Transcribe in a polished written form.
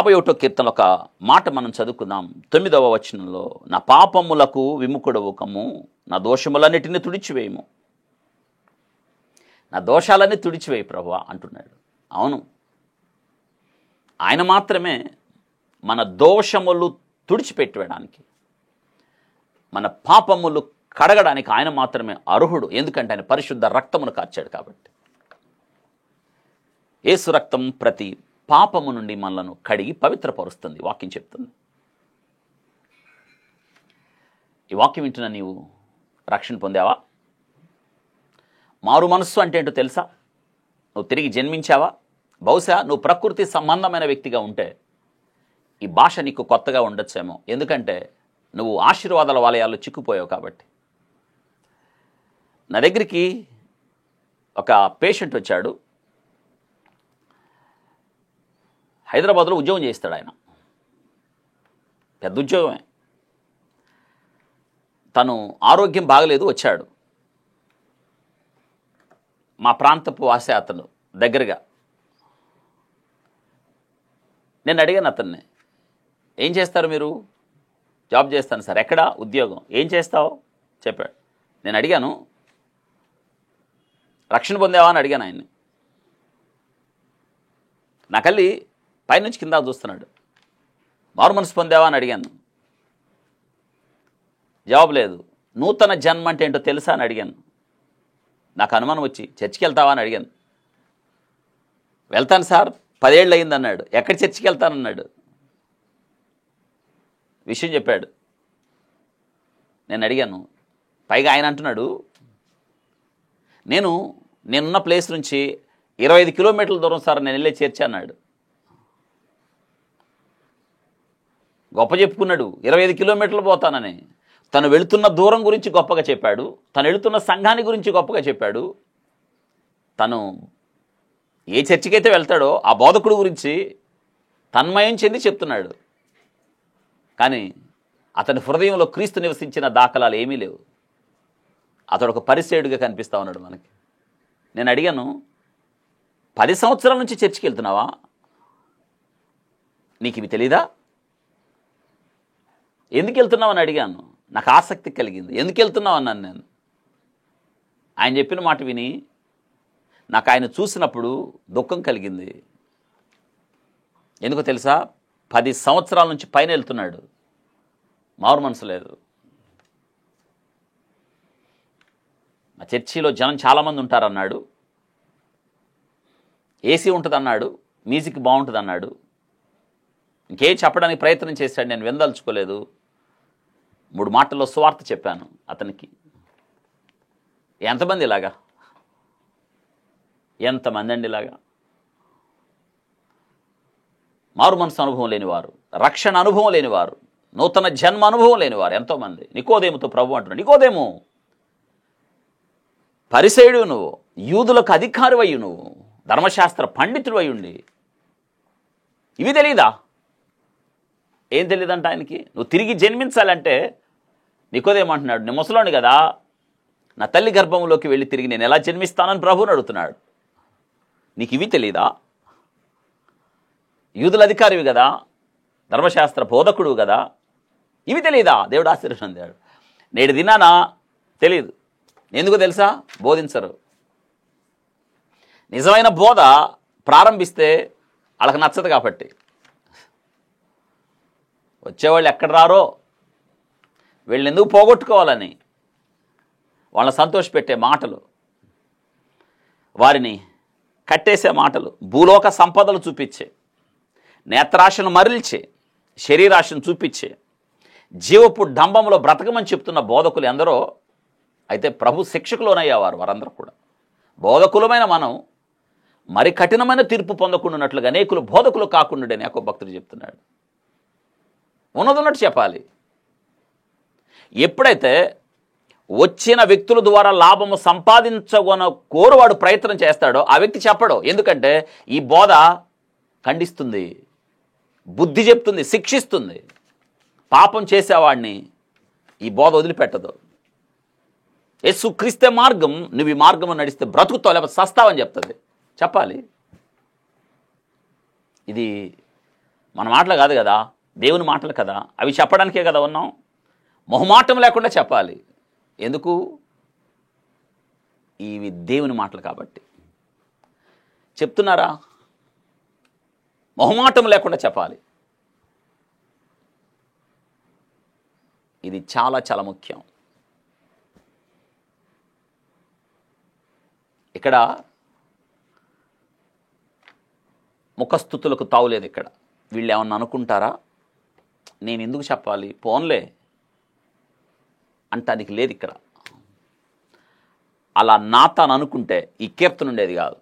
51వ కీర్తన ఒక మాట మనం చదువుకుందాం. 9వ వచనంలో, నా పాపములకు విముఖుడవు కమ్ము, నా దోషములన్నిటిని తుడిచివేయము. నా దోషాలన్నీ తుడిచివేయి ప్రభువా అంటున్నాడు. అవును, ఆయన మాత్రమే మన దోషములు తుడిచిపెట్టడానికి, మన పాపములు కడగడానికి ఆయన మాత్రమే అర్హుడు. ఎందుకంటే ఆయన పరిశుద్ధ రక్తమును కార్చాడు కాబట్టి. యేసు రక్తం ప్రతి పాపము నుండి మనలను కడిగి పవిత్రపరుస్తుంది, వాక్యం చెప్తుంది. ఈ వాక్యం వింటున్న నీవు రక్షణ పొందావా? మారు మనస్సు అంటే ఏంటో తెలుసా? నువ్వు తిరిగి జన్మించావా? బహుశా నువ్వు ప్రకృతి సంబంధమైన వ్యక్తిగా ఉంటే ఈ భాష నీకు కొత్తగా ఉండొచ్చేమో. ఎందుకంటే నువ్వు ఆశీర్వాదాల వలయాల్లో చిక్కుపోయావు కాబట్టి. నా దగ్గరికి ఒక పేషెంట్ వచ్చాడు. హైదరాబాద్లో ఉద్యోగం చేస్తాడు ఆయన, పెద్ద ఉద్యోగమే. తను ఆరోగ్యం బాగలేదు, వచ్చాడు. మా ప్రాంతపు వాసే అతను దగ్గరగా. నేను అడిగాను అతన్ని, ఏం చేస్తారు మీరు? జాబ్ చేస్తాను సార్. ఎక్కడ? ఉద్యోగం. ఏం చేస్తావు? చెప్పాడు. నేను అడిగాను, రక్షణ పొందావా అని అడిగాను ఆయన్ని. నాకల్లి పైనుంచి కింద చూస్తున్నాడు. మారు మనసు పొందావా అని అడిగాను. జవాబు లేదు. నూతన జన్మ అంటే ఏంటో తెలుసా అని అడిగాను. నాకు అనుమానం వచ్చి, చర్చికి వెళ్తావా అని అడిగాను. వెళ్తాను సార్, 10 ఏళ్ళు అయింది అన్నాడు. ఎక్కడ చర్చికి వెళ్తానన్నాడు. విషయం చెప్పాడు. నేను అడిగాను. పైగా ఆయన అంటున్నాడు, నేనున్న ప్లేస్ నుంచి 25 కిలోమీటర్ల దూరం సార్ నేను వెళ్ళే చర్చ అన్నాడు. గొప్ప చెప్పుకున్నాడు, 25 కిలోమీటర్లు పోతానని. తను వెళుతున్న దూరం గురించి గొప్పగా చెప్పాడు. తను వెళుతున్న సంఘాన్ని గురించి గొప్పగా చెప్పాడు. తను ఏ చర్చికైతే వెళ్తాడో ఆ బోధకుడు గురించి తన్మయం చెంది చెప్తున్నాడు. కానీ అతని హృదయంలో క్రీస్తు నివసించిన దాఖలాలు ఏమీ లేవు. అతడు ఒక పరిసేయుడిగా కనిపిస్తూ ఉన్నాడు మనకి. నేను అడిగాను, 10 సంవత్సరాల నుంచి చర్చికి వెళ్తున్నావా? నీకు ఇవి తెలీదా? ఎందుకు వెళ్తున్నావు అని అడిగాను. నాకు ఆసక్తి కలిగింది. ఎందుకు వెళ్తున్నావు అన్నాను నేను. ఆయన చెప్పిన మాట విని నాకు ఆయన చూసినప్పుడు దుఃఖం కలిగింది. ఎందుకో తెలుసా? 10 సంవత్సరాల నుంచి పైన వెళ్తున్నాడు, మారు మనసు లేదు. మా చర్చిలో జనం చాలామంది ఉంటారన్నాడు. ఏసీ ఉంటుంది అన్నాడు, మ్యూజిక్ బాగుంటుంది అన్నాడు. ఇంకేం చెప్పడానికి ప్రయత్నం చేశాడు. నేను వినదలుచుకోలేదు. 3 మాటల్లో సువార్త చెప్పాను అతనికి. ఎంతమంది ఇలాగా? ఎంతమంది అండి ఇలాగా? మారు మనసు అనుభవం లేనివారు, రక్షణ అనుభవం లేనివారు, నూతన జన్మ అనుభవం లేనివారు ఎంతోమంది. నికోదేముతో ప్రభు అంటున్నాడు, నికోదేము, పరిసయుడు నువ్వు, యూదులకు అధికారి అయ్యి, నువ్వు ధర్మశాస్త్ర పండితుడు అయ్యుండి ఇవి తెలీదా? ఏం తెలియదంట ఆయనకి. నువ్వు తిరిగి జన్మించాలంటే నికోదేమంటున్నాడు, నేను ముసలోని కదా, నా తల్లి గర్భంలోకి వెళ్ళి తిరిగి నేను ఎలా జన్మిస్తానని ప్రభువుని అడుగుతున్నాడు. నీకు ఇవి తెలీదా? యూదుల అధికారివి కదా, ధర్మశాస్త్ర బోధకుడు కదా, ఇవి తెలీదా? దేవుడు ఆశీర్వదించాడు. నేడు దినానా తెలీదు. ఎందుకు తెలుసా? బోధించరు. నిజమైన బోధ ప్రారంభిస్తే వాళ్ళకి నచ్చదు కాబట్టి. వచ్చేవాళ్ళు ఎక్కడ రారో, వీళ్ళని ఎందుకు పోగొట్టుకోవాలని వాళ్ళని సంతోషపెట్టే మాటలు, వారిని కట్టేసే మాటలు, భూలోక సంపదలు చూపించే, నేత్రాశను మరల్చే, శరీరాశను చూపించే, జీవపు డంబంలో బ్రతకమని చెప్తున్న బోధకులు ఎందరో అయితే ప్రభు శిక్షకులోనయ్యేవారు. వారందరూ కూడా బోధకులమైన మనం మరి కఠినమైన తీర్పు పొందకుండాన్నట్లుగా అనేకులు బోధకులు కాకుండా యాకోబు భక్తుడు చెప్తున్నాడు. ఉన్నదన్నట్టు చెప్పాలి. ఎప్పుడైతే వచ్చిన వ్యక్తుల ద్వారా లాభము సంపాదించగొన కోరువాడు ప్రయత్నం చేస్తాడో ఆ వ్యక్తి చెప్పడు. ఎందుకంటే ఈ బోధ ఖండిస్తుంది, బుద్ధి చెప్తుంది, శిక్షిస్తుంది. పాపం చేసేవాడిని ఈ బోధ వదిలిపెట్టదు. యేసుక్రీస్తే మార్గం, నువ్వు ఈ మార్గం నడిస్తే బ్రతుకుతావు, లేకపోతే సస్తావని చెప్తుంది. చెప్పాలి. ఇది మన మాటలు కాదు కదా, దేవుని మాటలు కదా, అవి చెప్పడానికే కదా ఉన్నాం. మొహమాటం లేకుండా చెప్పాలి. ఎందుకు? ఇవి దేవుని మాటలు కాబట్టి. చెప్తున్నారా? మొహమాటం లేకుండా చెప్పాలి. ఇది చాలా చాలా ముఖ్యం. ఇక్కడ ముఖస్థుతులకు తావులేదు. ఇక్కడ వీళ్ళు ఏమన్నా అనుకుంటారా, నేను ఎందుకు చెప్పాలి, పోన్లే అంటానికి లేదు. ఇక్కడ అలా నాతాను అనుకుంటే ఈ కీర్తన ఉండేది కాదు.